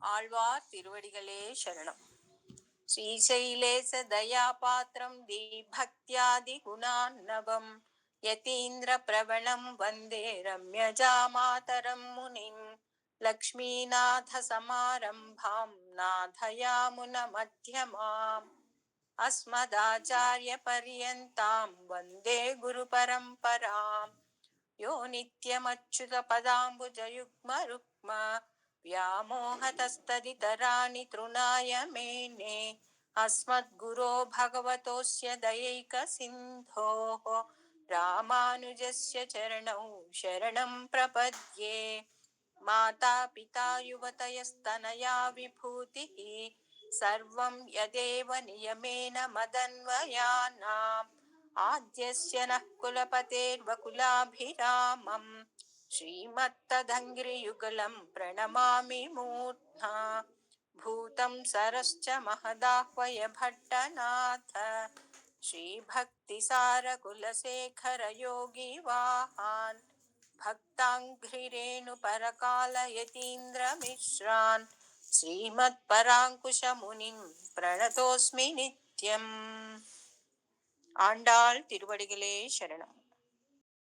ஆழ்வார் திருவடிகளே சரணம். ஸ்ரீசைலேச தயாபாத்திரம் தீபக்தியாதி குணார்ணவம் யதீந்திர பிரவணம் வந்தே ரம்யஜாமாதரம் முனிம் லக்ஷ்மீநாத சமாரம்பாம் நாதயாமுன மத்யமாம் அஸ்மதாச்சார்ய பர்யந்தாம் வந்தே குரு பரம்பராம் யோ நித்யமச்சுத பதாம்புஜயுக்ம ருக்ம व्यामोहतस्तदितराणि तृणाय मेने अस्मद्गुरो भगवतोऽस्य दयैकसिन्धोः रामानुजस्य चरणौ शरणं प्रपद्ये। माता पिता युवतयस्तनया विभूतिः सर्वं यदेव नियमेन मदन्वयानाम् आद्यस्य नः कुलपतेर्वकुलाभिरामम् श्रीमत्तदङ्घ्रियुगलं प्रणमामि मूर्ध्ना भूतं सरश्च महदाह्वय भट्टनाथ श्रीभक्तिसारकुलशेखर योगिवाहान् भक्ताङ्घ्रिरेणुपरकालयतीन्द्रमिश्रान् श्रीमत्पराङ्कुशमुनिं प्रणतोऽस्मि नित्यम्. ஆண்டாள் திருவடிகளே சரணம்.